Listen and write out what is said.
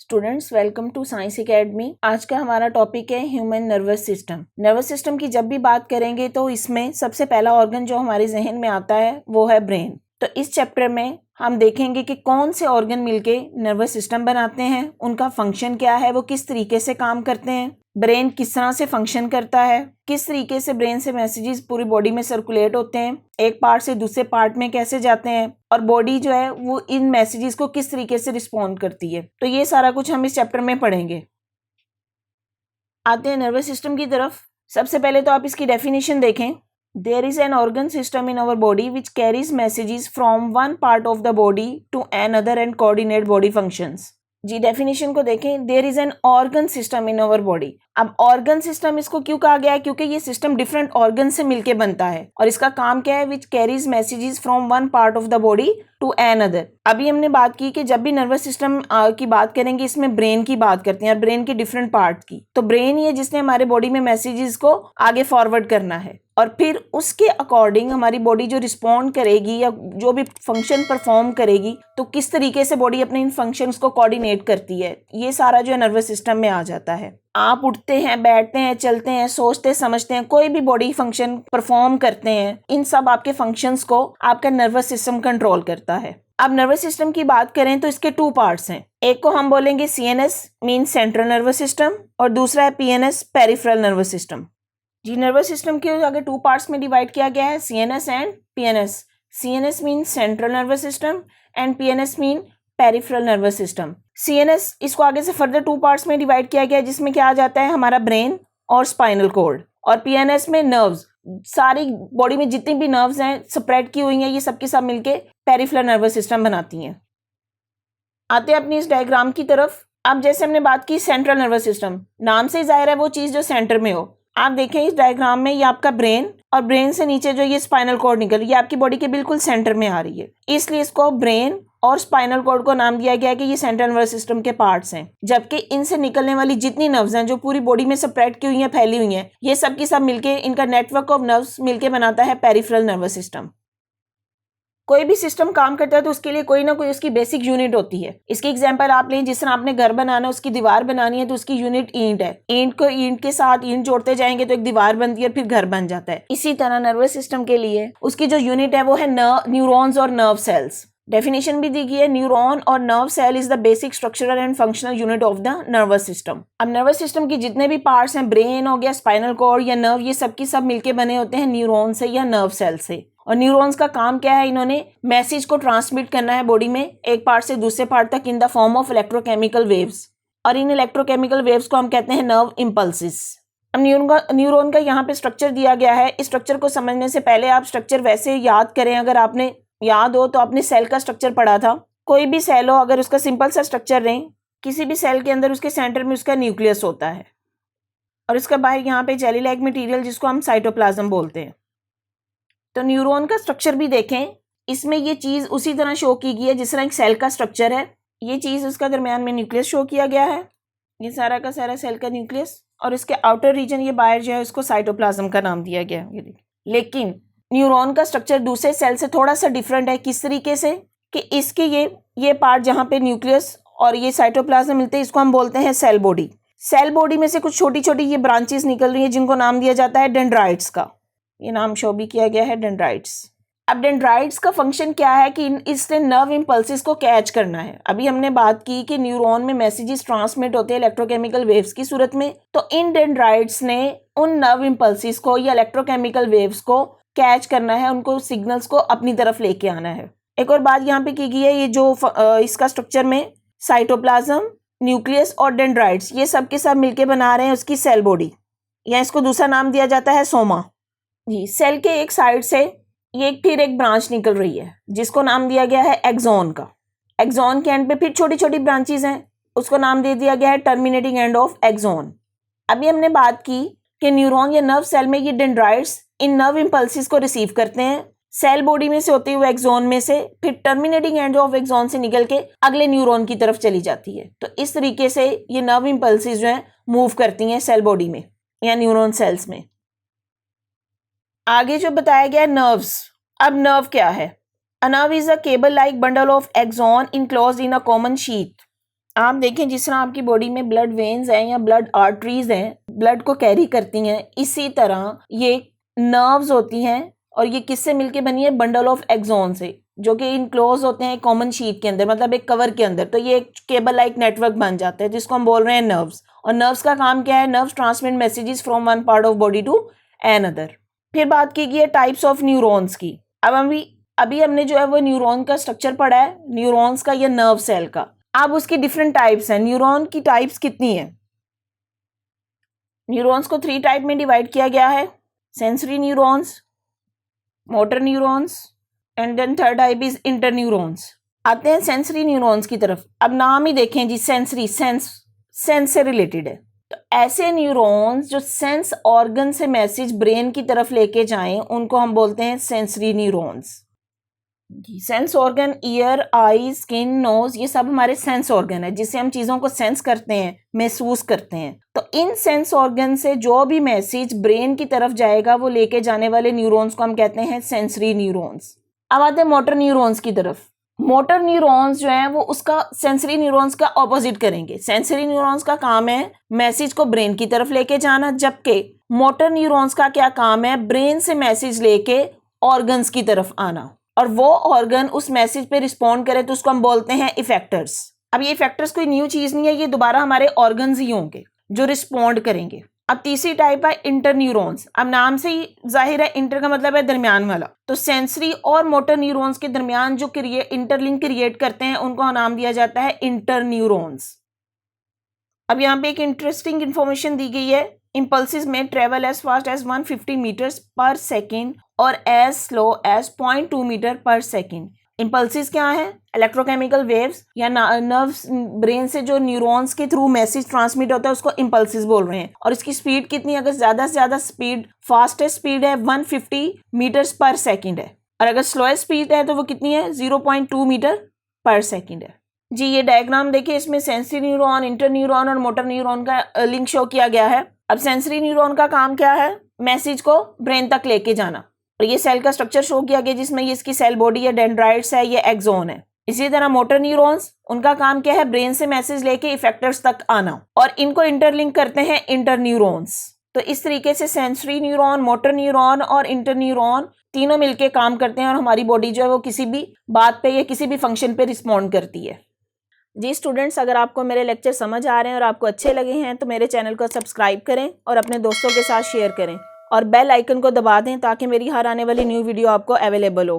Students welcome to science academy. आज का हमारा टॉपिक है human nervous system. Nervous system की जब भी बात करेंगे तो इसमें सबसे पहला ऑर्गन जो हमारे जहन में आता है वो है ब्रेन। तो इस चैप्टर में हम देखेंगे कि कौन से ऑर्गन मिलके नर्वस सिस्टम बनाते हैं, उनका फंक्शन क्या है, वो किस तरीके से काम करते हैं, ब्रेन किस तरह से फंक्शन करता है, किस तरीके से ब्रेन से मैसेजेस पूरी बॉडी में सर्कुलेट होते हैं, एक पार्ट से दूसरे पार्ट में कैसे जाते हैं, और बॉडी जो है वो इन मैसेजेस को किस तरीके से रिस्पॉन्ड करती है। तो ये सारा कुछ हम इस चैप्टर में पढ़ेंगे। आते हैं नर्वस सिस्टम की तरफ। सबसे पहले तो आप इसकी डेफिनेशन देखें। There is an organ system in our body which carries messages from one part of the body to another and coordinate body functions. जी डेफिनेशन को देखें। There is an organ system in our body. अब organ system इसको क्यों कहा गया है? क्योंकि ये सिस्टम डिफरेंट ऑर्गन से मिलके बनता है और इसका काम क्या है? Which carries messages from one part of the body to another. अभी हमने बात की कि जब भी नर्वस सिस्टम की बात करेंगे इसमें ब्रेन की बात करते हैं, ब्रेन के डिफरेंट पार्ट की। तो ब्रेन ही है जिसने हमारे बॉडी में मैसेजेस को आगे फॉरवर्ड करना है और फिर उसके अकॉर्डिंग हमारी बॉडी जो रिस्पॉन्ड करेगी या जो भी फंक्शन परफॉर्म करेगी तो किस तरीके से बॉडी अपने इन फंक्शंस को कोऑर्डिनेट करती है, ये सारा जो है नर्वस सिस्टम में आ जाता है। आप उठते हैं, बैठते हैं, चलते हैं, सोचते समझते हैं, कोई भी बॉडी फंक्शन परफॉर्म करते हैं, इन सब आपके फंक्शंस को आपका नर्वस सिस्टम कंट्रोल करता है। अब नर्वस सिस्टम की बात करें तो इसके टू पार्ट्स हैं। एक को हम बोलेंगे CNS mean central nervous system और दूसरा है पीएनएस पेरिफेरल नर्वस सिस्टम। जी नर्वस सिस्टम के आगे टू पार्ट्स में डिवाइड किया गया है, CNS and PNS. CNS mean central nervous system and PNS mean peripheral nervous system. CNS इसको आगे से फर्दर टू पार्ट्स में डिवाइड किया गया है जिसमें क्या आ जाता है? हमारा ब्रेन और स्पाइनल कॉर्ड। और पीएनएस में नर्व्स, सारी बॉडी में जितनी भी नर्व्स हैं स्प्रेड की हुई हैं, ये सब के सब मिलके पेरिफेरल नर्वस सिस्टम बनाती हैं। आते हैं अपनी इस डायग्राम की तरफ। अब जैसे हमने बात की सेंट्रल नर्वस सिस्टम, नाम से जाहिर है वो चीज जो सेंटर में हो। आप देखें इस डायग्राम में ये आपका ब्रेन और ब्रेन से नीचे जो ये स्पाइनल कॉर्ड निकल रही है आपकी बॉडी के बिल्कुल सेंटर में आ रही है, इसलिए इसको ब्रेन और स्पाइनल कॉर्ड को नाम दिया गया है कि ये सेंट्रल नर्वस सिस्टम के पार्ट्स हैं। जबकि इनसे निकलने वाली जितनी नर्व्स हैं जो पूरी बॉडी में स्प्रेड की हुई हैं, फैली हुई हैं, ये सब की सब मिलके इनका नेटवर्क ऑफ नर्व्स मिलके बनाता है पेरिफेरल नर्वस सिस्टम। कोई भी सिस्टम काम करता है तो उसके लिए कोई ना कोई उसकी बेसिक यूनिट होती है। इसकी एग्जांपल आप लें, जिस तरह आपने घर बनाना है, उसकी दीवार बनानी है तो उसकी यूनिट ईंट है। ईंट को ईंट के साथ ईंट जोड़ते जाएंगे तो एक दीवार बनती है और फिर घर बन जाता है। इसी तरह नर्वस सिस्टम के लिए उसकी जो यूनिट है वो है न्यूरॉन्स और नर्व सेल्स। डेफिनेशन भी दी गई है, न्यूरॉन और nerve cell is the basic structural and functional unit of the nervous system. अब नर्वस सिस्टम की जितने भी पार्ट्स हैं, ब्रेन हो गया, स्पाइनल कॉर्ड या नर्व, ये सब की सब मिलके बने होते हैं न्यूरॉन से या नर्व सेल से। और न्यूरॉन्स का काम क्या है? इन्होंने मैसेज को ट्रांसमिट करना है बॉडी में एक पार्ट से दूसरे पार्ट तक in the form of electrochemical waves, और इन इलेक्ट्रोकेमिकल वेव्स को हम कहते हैं नर्व इम्पल्सिस। अब न्यूरॉन का यहाँ पे स्ट्रक्चर दिया गया है। इस स्ट्रक्चर को समझने से पहले आप स्ट्रक्चर वैसे याद करें, अगर आपने याद हो तो आपने सेल का स्ट्रक्चर पढ़ा था। कोई भी सेल हो, अगर उसका सिंपल सा स्ट्रक्चर लें, किसी भी सेल के अंदर उसके सेंटर में उसका न्यूक्लियस होता है और इसका बाहर यहाँ पे जेली लाइक मटेरियल जिसको हम साइटोप्लाज्म बोलते हैं। तो न्यूरॉन का स्ट्रक्चर भी देखें, इसमें ये चीज़ उसी तरह शो की गई है जिस तरह एक सेल का स्ट्रक्चर है। ये चीज़ उसका दरमियान में न्यूक्लियस शो किया गया है, ये सारा का सारा सेल का न्यूक्लियस, और इसके आउटर रीजन ये बाहर जो है उसको साइटोप्लाज्म का नाम दिया गया है। लेकिन न्यूरॉन का स्ट्रक्चर दूसरे सेल से थोड़ा सा डिफरेंट है। किस तरीके से? कि इसके ये पार्ट जहाँ पे न्यूक्लियस और ये साइटोप्लाज्म मिलते हैं इसको हम बोलते हैं सेल बॉडी। सेल बॉडी में से कुछ छोटी छोटी ये ब्रांचेस निकल रही हैं जिनको नाम दिया जाता है डेंड्राइट्स का। ये नाम शो भी किया गया है, डेंड्राइट्स। अब डेंड्राइट्स का फंक्शन क्या है? कि इससे नर्व इम्पल्सिस को कैच करना है। अभी हमने बात की कि न्यूरॉन में मैसेजेस ट्रांसमिट होते हैं इलेक्ट्रोकेमिकल वेव्स की सूरत में, तो इन डेंड्राइट्स ने उन नर्व इम्पल्सिस को या इलेक्ट्रोकेमिकल वेव्स को कैच करना है, उनको सिग्नल्स को अपनी तरफ लेके आना है। एक और बात यहाँ पे की गई है, ये जो इसका स्ट्रक्चर में साइटोप्लाज्म, न्यूक्लियस और डेंड्राइट्स ये सब के सब मिलके बना रहे हैं उसकी सेल बॉडी, या इसको दूसरा नाम दिया जाता है सोमा। जी सेल के एक साइड से ये फिर एक ब्रांच निकल रही है जिसको नाम दिया गया है एक्सॉन का। एक्सॉन के एंड पे फिर छोटी छोटी ब्रांचेस हैं, उसको नाम दे दिया गया है टर्मिनेटिंग एंड ऑफ एक्सॉन। अभी हमने बात की कि न्यूरॉन या नर्व सेल में ये डेंड्राइट्स इन नर्व इम्पल्सिस को रिसीव करते हैं सेल बॉडी में से होते हुए एक्सॉन में से, फिर टर्मिनेटिंग एंड ऑफ एक्सॉन से निकल के अगले न्यूरॉन की तरफ चली जाती है। तो इस तरीके से ये नर्व इम्पल्सिस जो है मूव करती हैं सेल बॉडी में या न्यूरॉन सेल्स में। आगे जो बताया गया नर्व्स। अब नर्व क्या है? A nerve is a cable like bundle of axon enclosed in a common sheath आप देखें जिस तरह आपकी बॉडी में ब्लड वेन्स हैं या ब्लड आर्टरीज हैं, ब्लड को कैरी करती हैं, इसी तरह ये नर्व्स होती हैं और ये किससे मिलके बनी है? बंडल ऑफ एक्सॉन से, जो कि इनक्लोज होते हैं कॉमन शीट के अंदर, मतलब एक कवर के अंदर। तो ये एक केबल लाइक नेटवर्क बन जाता है जिसको हम बोल रहे हैं नर्व्स। और नर्व्स का काम क्या है? Nerves transmit messages from one part of body to another. फिर बात की गई है टाइप्स ऑफ न्यूरॉन्स की। अब अभी हमने जो है वो न्यूरॉन का स्ट्रक्चर पढ़ा है, न्यूरॉन्स का या नर्व सेल का। अब उसकी डिफरेंट टाइप्स हैं। न्यूरॉन की टाइप्स कितनी है? न्यूरॉन्स को 3 टाइप में डिवाइड किया गया है, sensory neurons, motor neurons and then third type is interneurons. आते हैं सेंसरी न्यूरॉन्स की तरफ। अब नाम ही देखें जी, सेंसरी, सेंस से रिलेटेड है। तो ऐसे न्यूरॉन्स जो सेंस ऑर्गन से मैसेज ब्रेन की तरफ लेके जाएं उनको हम बोलते हैं sensory neurons. Sense organ, ear, eye, skin, nose, ये सब हमारे सेंस ऑर्गन है जिससे हम चीज़ों को सेंस करते हैं, महसूस करते हैं। तो इन सेंस ऑर्गन से जो भी मैसेज ब्रेन की तरफ जाएगा वो लेके जाने वाले न्यूरॉन्स को हम कहते हैं सेंसरी न्यूरॉन्स। अब आते हैं मोटर न्यूरॉन्स की तरफ। मोटर न्यूरॉन्स जो है वो उसका सेंसरी न्यूरॉन्स का ऑपोजिट करेंगे। सेंसरी न्यूरॉन्स का काम है मैसेज को ब्रेन की तरफ लेके जाना, जबकि मोटर न्यूरॉन्स का क्या काम है? ब्रेन से मैसेज लेके ऑर्गन्स की तरफ आना, और वो ऑर्गन उस मैसेज पे रिस्पॉन्ड करे तो उसको हम बोलते हैं इफेक्टर्स। अब ये इफेक्टर्स कोई न्यू चीज नहीं है, ये दोबारा हमारे ऑर्गन्स ही होंगे जो रिस्पॉन्ड करेंगे। अब तीसरी टाइप है इंटर न्यूरॉन्स। अब नाम से ही जाहिर है, इंटर का मतलब है दरमियान वाला। तो सेंसरी और मोटर न्यूरॉन्स के दरमियान जो इंटरलिंक क्रिएट करते हैं उनको नाम दिया जाता है इंटर न्यूरॉन्स। अब यहाँ पे एक इंटरेस्टिंग इंफॉर्मेशन दी गई है। Impulses may travel as fast as 150 meters per second और as slow as 0.2 meter per second. Impulses क्या है? इलेक्ट्रोकेमिकल वेव्स या नर्व्स, ब्रेन से जो न्यूरॉन्स के थ्रू मैसेज ट्रांसमिट होता है उसको इम्पल्सिस बोल रहे हैं। और इसकी स्पीड कितनी? अगर ज़्यादा से ज़्यादा स्पीड, फास्टेस्ट स्पीड है 150 मीटर्स पर सेकेंड है, और अगर स्लोएस्ट स्पीड है तो वो कितनी है? 0.2 मीटर पर सेकेंड है। जी ये डायग्राम देखिए, इसमें सेंसरी न्यूरॉन, इंटर न्यूरॉन और मोटर न्यूरॉन का लिंक शो किया गया है। अब सेंसरी न्यूरॉन का काम क्या है? मैसेज को ब्रेन तक लेके जाना। और ये सेल का स्ट्रक्चर शो किया गया जिसमें ये इसकी सेल बॉडी है, डेंड्राइट्स है, ये एक्सोन है। इसी तरह मोटर न्यूरॉन्स, उनका काम क्या है? ब्रेन से मैसेज लेके इफेक्टर्स तक आना, और इनको इंटरलिंक करते हैं इंटर न्यूरॉन्स। तो इस तरीके से सेंसरी न्यूरॉन, मोटर न्यूरॉन और इंटर न्यूरॉन तीनों मिलके काम करते हैं और हमारी बॉडी जो है वो किसी भी बात पे या किसी भी फंक्शन पे रिस्पॉन्ड करती है। जी स्टूडेंट्स, अगर आपको मेरे लेक्चर समझ आ रहे हैं और आपको अच्छे लगे हैं तो मेरे चैनल को सब्सक्राइब करें और अपने दोस्तों के साथ शेयर करें, और बेल आइकन को दबा दें ताकि मेरी हर आने वाली न्यू वीडियो आपको अवेलेबल हो।